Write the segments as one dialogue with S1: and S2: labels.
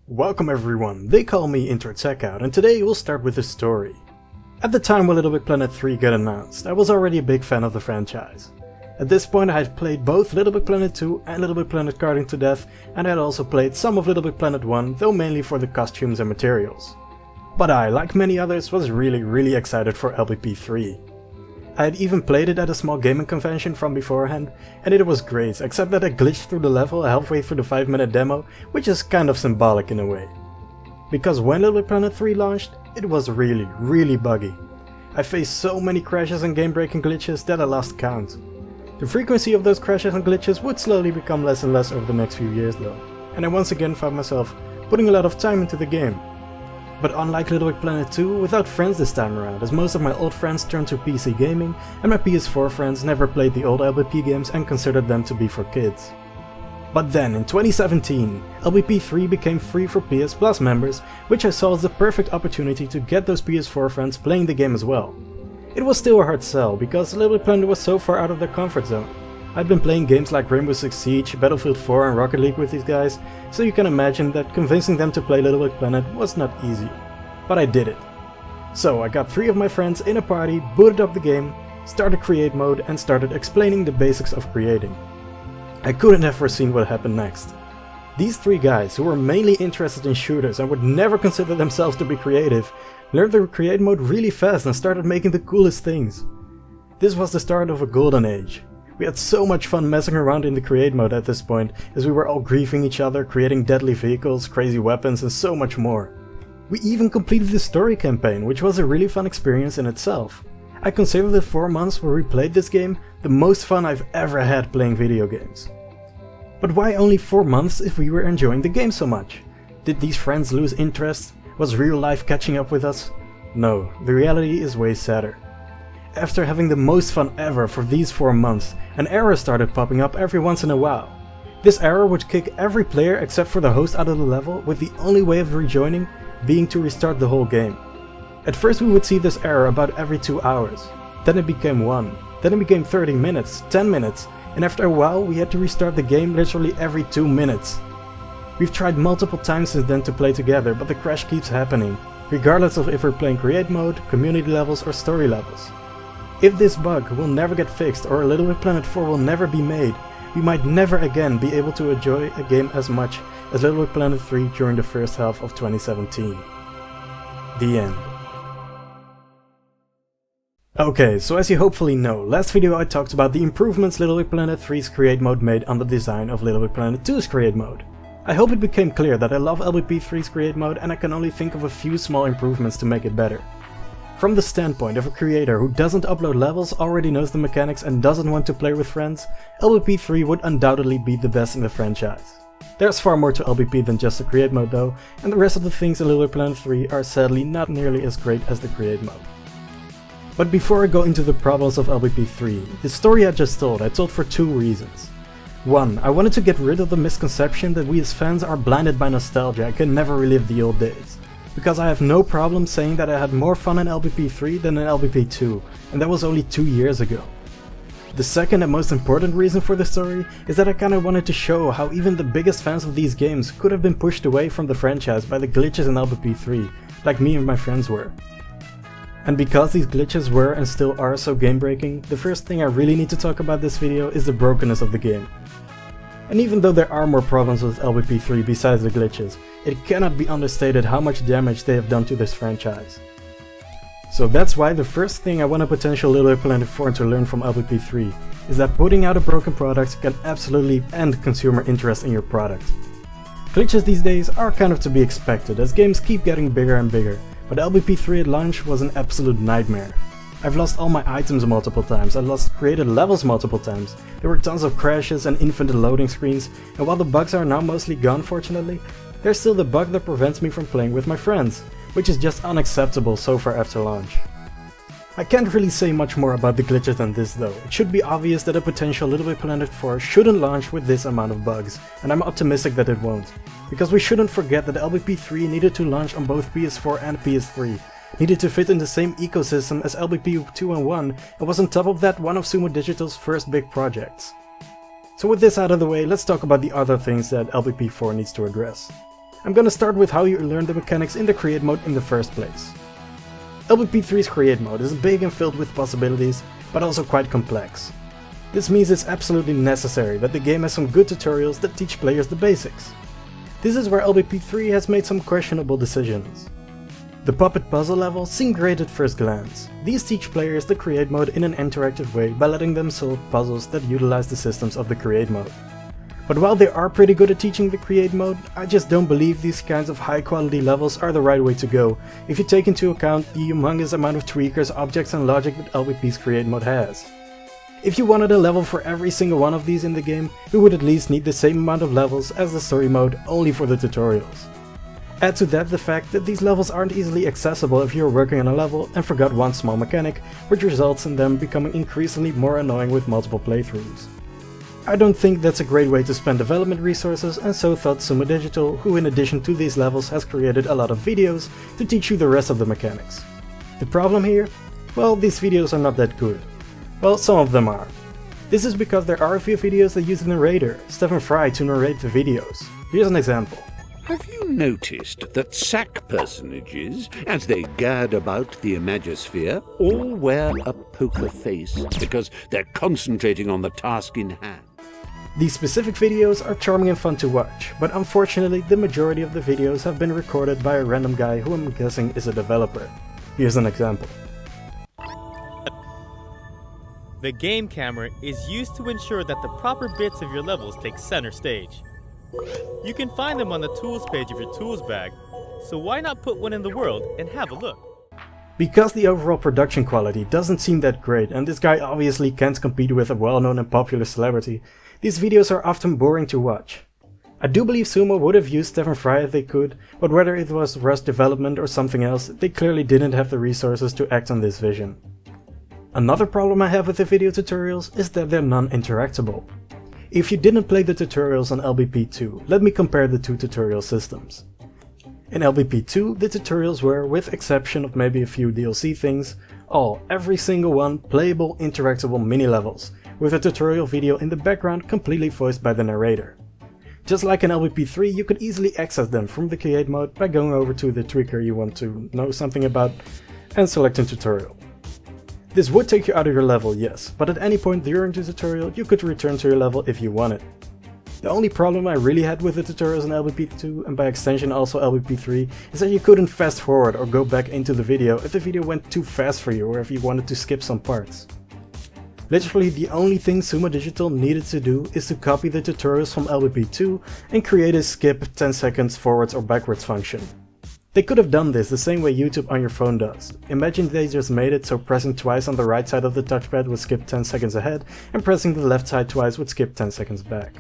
S1: Welcome everyone, they call me Intro Checkout, and today we'll start with a story. At the time when LittleBigPlanet 3 got announced, I was already a big fan of the franchise. At this point I had played both LittleBigPlanet 2 and LittleBigPlanet Karting to death, and I had also played some of LittleBigPlanet 1, though mainly for the costumes and materials. But I, like many others, was really excited for LBP 3. I had even played it at a small gaming convention from beforehand, and it was great, except that I glitched through the level halfway through the 5-minute demo, which is kind of symbolic in a way. Because when LittleBigPlanet 3 launched, it was really buggy. I faced so many crashes and game-breaking glitches that I lost count. The frequency of those crashes and glitches would slowly become less and less over the next few years though, and I once again found myself putting a lot of time into the game. But unlike LittleBigPlanet 2, without friends this time around, as most of my old friends turned to PC gaming, and my PS4 friends never played the old LBP games and considered them to be for kids. But then, in 2017, LBP 3 became free for PS Plus members, which I saw as the perfect opportunity to get those PS4 friends playing the game as well. It was still a hard sell, because LittleBigPlanet was so far out of their comfort zone. I'd been playing games like Rainbow Six Siege, Battlefield 4 and Rocket League with these guys, so you can imagine that convincing them to play LittleBigPlanet was not easy. But I did it. So I got 3 of my friends in a party, booted up the game, started create mode and started explaining the basics of creating. I couldn't have foreseen what happened next. These 3 guys, who were mainly interested in shooters and would never consider themselves to be creative, learned the create mode really fast and started making the coolest things. This was the start of a golden age. We had so much fun messing around in the create mode at this point, as we were all griefing each other, creating deadly vehicles, crazy weapons and so much more. We even completed the story campaign, which was a really fun experience in itself. I consider the 4 months where we played this game the most fun I've ever had playing video games. But why only 4 months if we were enjoying the game so much? Did these friends lose interest? Was real life catching up with us? No, the reality is way sadder. After having the most fun ever for these 4 months, an error started popping up every once in a while. This error would kick every player except for the host out of the level, with the only way of rejoining being to restart the whole game. At first we would see this error about every 2 hours, then it became 1, then it became 30 minutes, 10 minutes, and after a while we had to restart the game literally every 2 minutes. We've tried multiple times since then to play together, but the crash keeps happening, regardless of if we're playing create mode, community levels or story levels. If this bug will never get fixed or LittleBigPlanet 4 will never be made, we might never again be able to enjoy a game as much as LittleBigPlanet 3 during the first half of 2017. The end. Okay, so as you hopefully know, last video I talked about the improvements LittleBigPlanet 3's create mode made on the design of LittleBigPlanet 2's create mode. I hope it became clear that I love LBP 3's create mode and I can only think of a few small improvements to make it better. From the standpoint of a creator who doesn't upload levels, already knows the mechanics and doesn't want to play with friends, LBP 3 would undoubtedly be the best in the franchise. There's far more to LBP than just the create mode though, and the rest of the things in LittleBigPlanet 3 are sadly not nearly as great as the create mode. But before I go into the problems of LBP 3, the story I just told I told for 2 reasons. 1. I wanted to get rid of the misconception that we as fans are blinded by nostalgia and can never relive the old days. Because I have no problem saying that I had more fun in LBP 3 than in LBP 2, and that was only 2 years ago. The second and most important reason for the story is that I kinda wanted to show how even the biggest fans of these games could have been pushed away from the franchise by the glitches in LBP 3, like me and my friends were. And because these glitches were and still are so game-breaking, the first thing I really need to talk about this video is the brokenness of the game. And even though there are more problems with LBP 3 besides the glitches, it cannot be understated how much damage they have done to this franchise. So that's why the first thing I want a potential LittleBigPlanet 4 to learn from LBP 3 is that putting out a broken product can absolutely end consumer interest in your product. Glitches these days are kind of to be expected as games keep getting bigger and bigger, but LBP 3 at launch was an absolute nightmare. I've lost all my items multiple times, I lost created levels multiple times, there were tons of crashes and infinite loading screens, and while the bugs are now mostly gone fortunately, there's still the bug that prevents me from playing with my friends, which is just unacceptable so far after launch. I can't really say much more about the glitches than this though. It should be obvious that a potential LittleBigPlanet 4 shouldn't launch with this amount of bugs, and I'm optimistic that it won't. Because we shouldn't forget that LBP 3 needed to launch on both PS4 and PS3, needed to fit in the same ecosystem as LBP 2 and 1, and was on top of that one of Sumo Digital's first big projects. So with this out of the way, let's talk about the other things that LBP 4 needs to address. I'm gonna start with how you learn the mechanics in the create mode in the first place. LBP3's create mode is big and filled with possibilities, but also quite complex. This means it's absolutely necessary that the game has some good tutorials that teach players the basics. This is where LBP3 has made some questionable decisions. The puppet puzzle levels seem great at first glance. These teach players the create mode in an interactive way by letting them solve puzzles that utilize the systems of the create mode. But while they are pretty good at teaching the create mode, I just don't believe these kinds of high quality levels are the right way to go if you take into account the humongous amount of tweakers, objects and logic that LBP's create mode has. If you wanted a level for every single one of these in the game, we would at least need the same amount of levels as the story mode only for the tutorials. Add to that the fact that these levels aren't easily accessible if you're working on a level and forgot one small mechanic, which results in them becoming increasingly more annoying with multiple playthroughs. I don't think that's a great way to spend development resources, and so thought Sumo Digital, who in addition to these levels has created a lot of videos to teach you the rest of the mechanics. The problem here? Well, these videos are not that good. Well, some of them are. This is because there are a few videos that use the narrator, Stephen Fry, to narrate the videos. Here's an example.
S2: Have you noticed that SAC personages, as they gad about the Imagisphere, all wear a poker face because they're concentrating on the task in hand?
S1: These specific videos are charming and fun to watch, but unfortunately the majority of the videos have been recorded by a random guy who I'm guessing is a developer. Here's an example.
S3: The game camera is used to ensure that the proper bits of your levels take center stage. You can find them on the tools page of your tools bag, so why not put one in the world and have a look?
S1: Because the overall production quality doesn't seem that great and this guy obviously can't compete with a well-known and popular celebrity, these videos are often boring to watch. I do believe Sumo would have used Stephen Fry if they could, but whether it was Rust development or something else, they clearly didn't have the resources to act on this vision. Another problem I have with the video tutorials is that they're non-interactable. If you didn't play the tutorials on LBP2, let me compare the two tutorial systems. In LBP2, the tutorials were, with exception of maybe a few DLC things, every single one, playable, interactable mini-levels, with a tutorial video in the background completely voiced by the narrator. Just like in LBP3, you could easily access them from the create mode by going over to the tweaker you want to know something about and selecting tutorial. This would take you out of your level, yes, but at any point during the tutorial you could return to your level if you wanted. The only problem I really had with the tutorials in LBP2, and by extension also LBP3, is that you couldn't fast forward or go back into the video if the video went too fast for you or if you wanted to skip some parts. Literally the only thing Sumo Digital needed to do is to copy the tutorials from LBP2 and create a skip 10 seconds forwards or backwards function. They could have done this the same way YouTube on your phone does. Imagine they just made it so pressing twice on the right side of the touchpad would skip 10 seconds ahead and pressing the left side twice would skip 10 seconds back.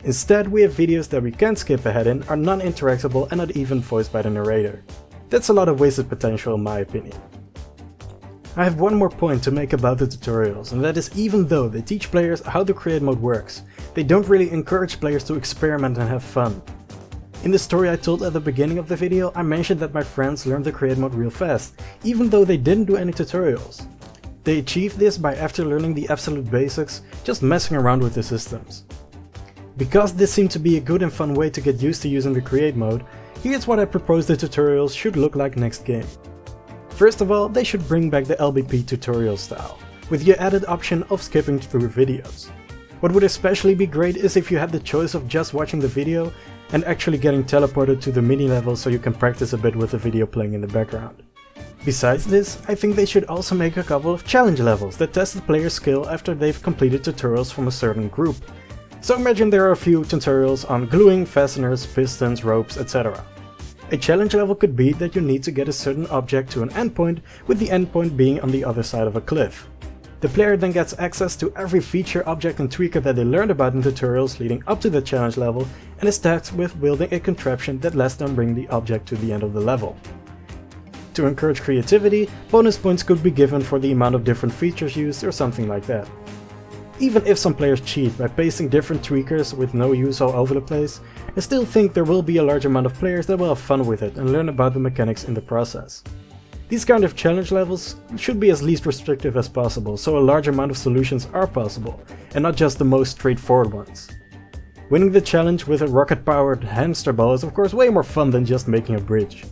S1: Instead, we have videos that we can't skip ahead in, are non-interactable and not even voiced by the narrator. That's a lot of wasted potential in my opinion. I have one more point to make about the tutorials, and that is even though they teach players how the create mode works, they don't really encourage players to experiment and have fun. In the story I told at the beginning of the video, I mentioned that my friends learned the create mode real fast, even though they didn't do any tutorials. They achieved this by, after learning the absolute basics, just messing around with the systems. Because this seemed to be a good and fun way to get used to using the create mode, here's what I propose the tutorials should look like next game. First of all, they should bring back the LBP tutorial style, with the added option of skipping through videos. What would especially be great is if you had the choice of just watching the video and actually getting teleported to the mini level so you can practice a bit with the video playing in the background. Besides this, I think they should also make a couple of challenge levels that test the player's skill after they've completed tutorials from a certain group. So imagine there are a few tutorials on gluing, fasteners, pistons, ropes, etc. A challenge level could be that you need to get a certain object to an endpoint, with the endpoint being on the other side of a cliff. The player then gets access to every feature, object and tweaker that they learned about in tutorials leading up to the challenge level and is tasked with building a contraption that lets them bring the object to the end of the level. To encourage creativity, bonus points could be given for the amount of different features used or something like that. Even if some players cheat by pasting different tweakers with no use all over the place, I still think there will be a large amount of players that will have fun with it and learn about the mechanics in the process. These kind of challenge levels should be as least restrictive as possible, so a large amount of solutions are possible, and not just the most straightforward ones. Winning the challenge with a rocket-powered hamster ball is of course way more fun than just making a bridge.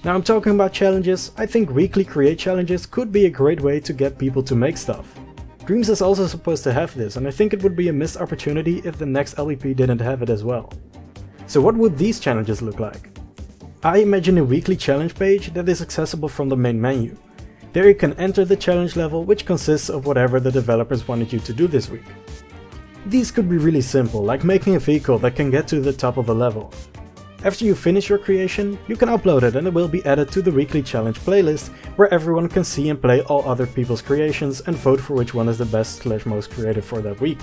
S1: Now I'm talking about challenges, I think weekly create challenges could be a great way to get people to make stuff. Dreams is also supposed to have this, and I think it would be a missed opportunity if the next LBP didn't have it as well. So what would these challenges look like? I imagine a weekly challenge page that is accessible from the main menu. There you can enter the challenge level, which consists of whatever the developers wanted you to do this week. These could be really simple, like making a vehicle that can get to the top of the level. After you finish your creation, you can upload it and it will be added to the weekly challenge playlist, where everyone can see and play all other people's creations and vote for which one is the best/most creative for that week.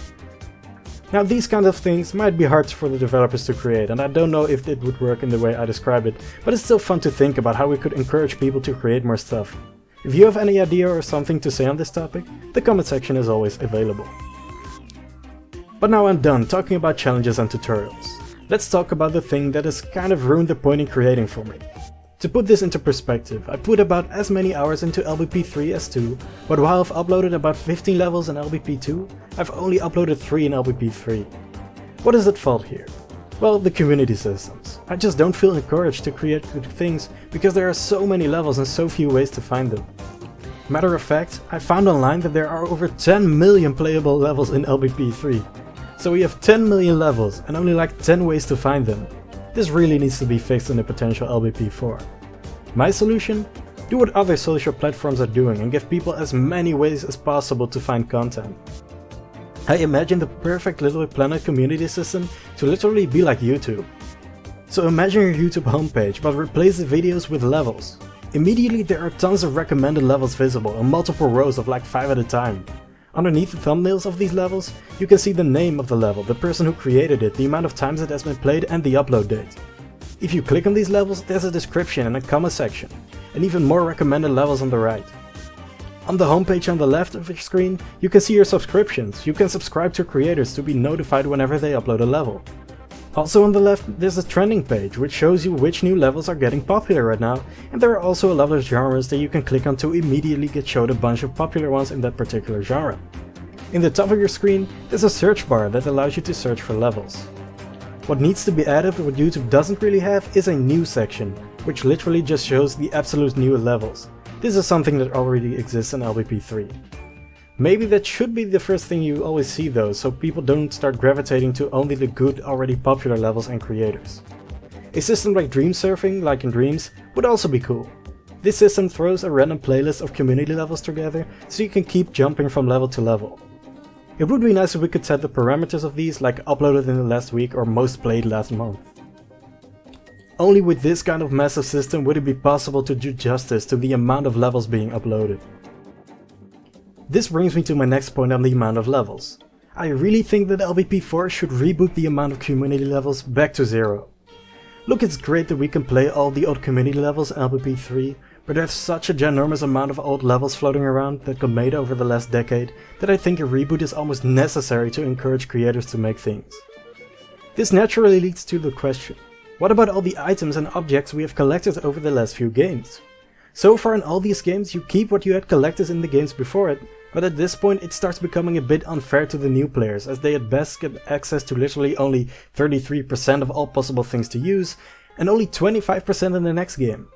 S1: Now these kinds of things might be hard for the developers to create, and I don't know if it would work in the way I describe it, but it's still fun to think about how we could encourage people to create more stuff. If you have any idea or something to say on this topic, the comment section is always available. But now I'm done talking about challenges and tutorials. Let's talk about the thing that has kind of ruined the point in creating for me. To put this into perspective, I put about as many hours into LBP 3 as 2, but while I've uploaded about 15 levels in LBP 2, I've only uploaded 3 in LBP 3. What is at fault here? Well, the community systems. I just don't feel encouraged to create good things because there are so many levels and so few ways to find them. Matter of fact, I found online that there are over 10 million playable levels in LBP 3. So we have 10 million levels and only like 10 ways to find them. This really needs to be fixed in the potential LBP 4. My solution? Do what other social platforms are doing and give people as many ways as possible to find content. I imagine the perfect LittleBigPlanet community system to literally be like YouTube. So imagine your YouTube homepage, but replace the videos with levels. Immediately there are tons of recommended levels visible in multiple rows of like 5 at a time. Underneath the thumbnails of these levels, you can see the name of the level, the person who created it, the amount of times it has been played and the upload date. If you click on these levels, there's a description and a comment section, and even more recommended levels on the right. On the homepage on the left of your screen, you can see your subscriptions. You can subscribe to creators to be notified whenever they upload a level. Also on the left, there's a trending page, which shows you which new levels are getting popular right now, and there are also a lot of genres that you can click on to immediately get showed a bunch of popular ones in that particular genre. In the top of your screen, there's a search bar that allows you to search for levels. What needs to be added, what YouTube doesn't really have, is a new section, which literally just shows the absolute new levels. This is something that already exists in LBP 3. Maybe that should be the first thing you always see though, so people don't start gravitating to only the good, already popular levels and creators. A system like Dream Surfing, like in Dreams, would also be cool. This system throws a random playlist of community levels together, so you can keep jumping from level to level. It would be nice if we could set the parameters of these, like uploaded in the last week or most played last month. Only with this kind of massive system would it be possible to do justice to the amount of levels being uploaded. This brings me to my next point on the amount of levels. I really think that LBP 4 should reboot the amount of community levels back to 0. Look, it's great that we can play all the old community levels in LBP 3, but there's such a ginormous amount of old levels floating around that got made over the last decade that I think a reboot is almost necessary to encourage creators to make things. This naturally leads to the question, what about all the items and objects we have collected over the last few games? So far in all these games you keep what you had collected in the games before it, but at this point it starts becoming a bit unfair to the new players, as they at best get access to literally only 33% of all possible things to use, and only 25% in the next game.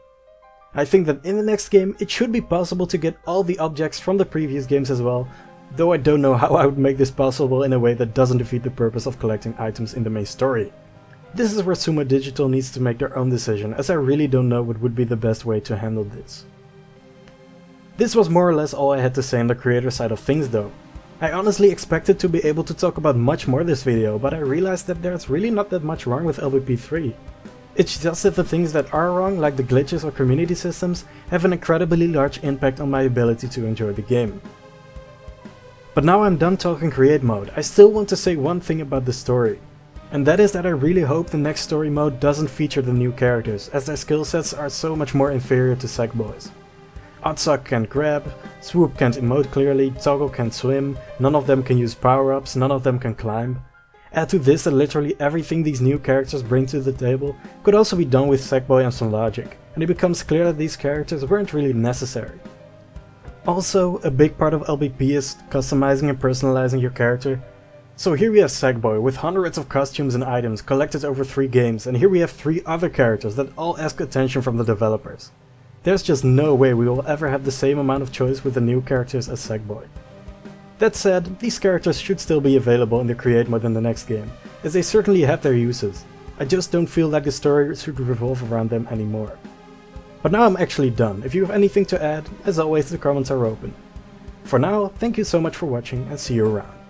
S1: I think that in the next game it should be possible to get all the objects from the previous games as well, though I don't know how I would make this possible in a way that doesn't defeat the purpose of collecting items in the main story. This is where Sumo Digital needs to make their own decision, as I really don't know what would be the best way to handle this. This was more or less all I had to say on the creator side of things though. I honestly expected to be able to talk about much more this video, but I realized that there's really not that much wrong with LBP 3. It's just that the things that are wrong, like the glitches or community systems, have an incredibly large impact on my ability to enjoy the game. But now I'm done talking create mode, I still want to say one thing about the story. And that is that I really hope the next story mode doesn't feature the new characters, as their skill sets are so much more inferior to Sackboy's. Oddsock can't grab, Swoop can't emote clearly, Toggle can't swim, none of them can use power-ups, none of them can climb. Add to this that literally everything these new characters bring to the table could also be done with Sackboy and some logic, and it becomes clear that these characters weren't really necessary. Also, a big part of LBP is customizing and personalizing your character, So here we have Sackboy with hundreds of costumes and items collected over 3 games, and here we have 3 other characters that all ask attention from the developers. There's just no way we will ever have the same amount of choice with the new characters as Sackboy. That said, these characters should still be available in the create mode in the next game, as they certainly have their uses. I just don't feel like the story should revolve around them anymore. But now I'm actually done. If you have anything to add, as always the comments are open. For now, thank you so much for watching and see you around.